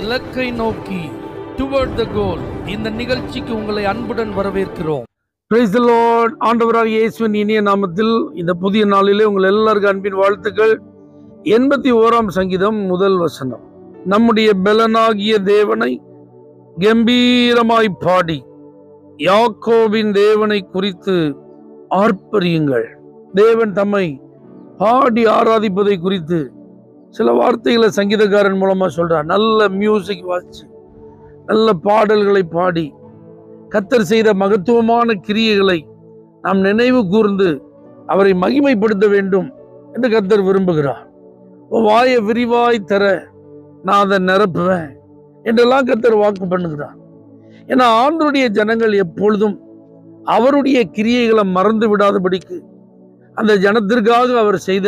இலக்கை நோக்கி டுவர்ட் த கோல். இந்த நிகழ்ச்சிக்கு உங்களை அன்புடன் வரவேற்கிறோம். Praise the Lord. ஆண்டவராகிய இயேசுவின் இனிய நாமத்தில் இந்த புதிய நாளிலே உங்கள் எல்லாருக்கும் அன்பின் வாழ்த்துக்கள். 81ஆம் சங்கீதம் முதல் வசனம். நம்முடைய பெலனாகிய தேவனை கம்பீரமாய் பாடி யாக்கோபின் தேவனை குறித்து ஆர்ப்பரியுங்கள். தேவன் தம்மை பாடி ஆராதிப்பதை குறித்து சில வார்த்தைகளை சங்கீதக்காரன் மூலமா சொல்றார். நல்ல மியூசிக் வாசிச்சு நல்ல பாடல்களை பாடி கர்த்தர் செய்த மகத்துவமான கிரியைகளை நாம் நினைவு கூர்ந்து அவரை மகிமைப்படுத்த வேண்டும் என்று கர்த்தர் விரும்புகிறார். வாயை விரிவாய் தர நான் அதை நிரப்புவேன் என்றெல்லாம் கர்த்தர் வாக்கு பண்ணுகிறார். ஏன்னா ஆண்டவருடைய ஜனங்கள் எப்பொழுதும் அவருடைய கிரியைகளை மறந்து விடாதபடிக்கு அந்த ஜனத்திற்காக அவர் செய்த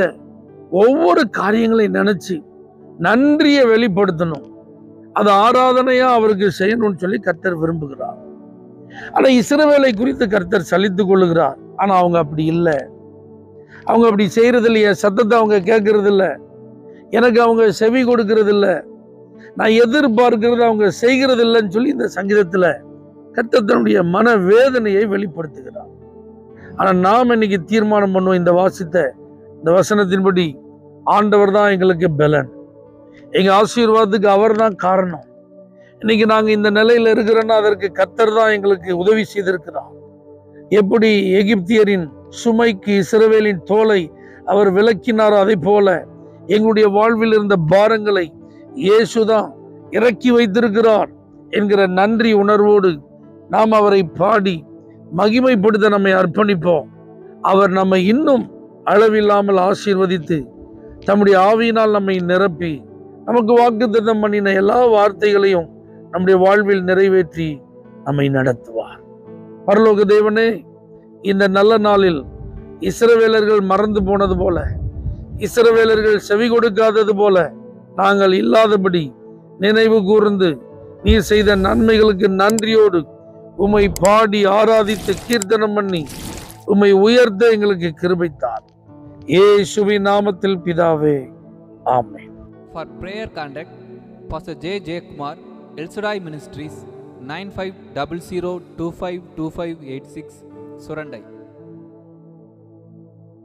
ஒவ்வொரு காரியங்களையும் நினைச்சு நன்றியை வெளிப்படுத்தணும். அது ஆராதனையா அவருக்கு செய்யணும்னு சொல்லி கர்த்தர் விரும்புகிறார். ஆனா இஸ்ரவேலை குறித்து கர்த்தர் சலித்து கொள்ளுகிறார். ஆனா அவங்க அப்படி இல்லை. அவங்க அப்படி செய்யறது இல்லையா, சத்தத்தை அவங்க கேட்கறது இல்லை, எனக்கு அவங்க செவி கொடுக்கறது இல்லை, நான் எதிர்பார்க்கிறது அவங்க செய்கிறது இல்லைன்னு சொல்லி இந்த சங்கீதத்துல கர்த்தர் தன்னுடைய மன வேதனையை வெளிப்படுத்துகிறார். ஆனா நாம் இன்னைக்கு தீர்மானம் பண்ணுவோம், இந்த வாசித்த இந்த வசனத்தின்படி ஆண்டவர் தான் எங்களுக்கு பலன், எங்க ஆசீர்வாதத்துக்கு அவர் தான் காரணம். இன்னைக்கு நாங்க இந்த நிலையில இருக்கிறோன்னா அதற்கு கர்த்தர் தான் எங்களுக்கு உதவி செய்திருக்கிறார். எப்படி எகிப்தியரின் சுமைக்கு இஸ்ரவேலின் தோலை அவர் விலக்கினாரோ அதை போல எங்களுடைய வாழ்வில் இருந்த பாரங்களை இயேசுதான் இறக்கி வைத்திருக்கிறார் என்கிற நன்றி உணர்வோடு நாம் அவரை பாடி மகிமைப்படுத்த நம்மை அர்ப்பணிப்போம். அவர் நம்மை இன்னும் அளவில்லாமல் ஆசீர்வதித்து தம்முடைய ஆவியினால் நம்மை நிரப்பி நமக்கு வாக்குத்தத்தம் பண்ணின எல்லா வார்த்தைகளையும் நம்முடைய வாழ்வில் நிறைவேற்றி நம்மை நடத்துவார். பரலோக தேவனே, இந்த நல்ல நாளில் இஸ்ரவேலர்கள் மறந்து போனது போல, இஸ்ரவேலர்கள் செவி கொடுக்காதது போல நாங்கள் இல்லாதபடி நினைவு கூர்ந்து நீர் செய்த நன்மைகளுக்கு நன்றியோடு உம்மை பாடி ஆராதித்து கீர்த்தனம் பண்ணி உம்மை உயர்த்த எங்களுக்கு கிருபைத்தார். இயேசுவின் நாமத்தில் பிதாவே, ஆமென். For prayer contact, Pastor J. J. Kumar, El Shaddai Ministries, 9500252586, Surandai.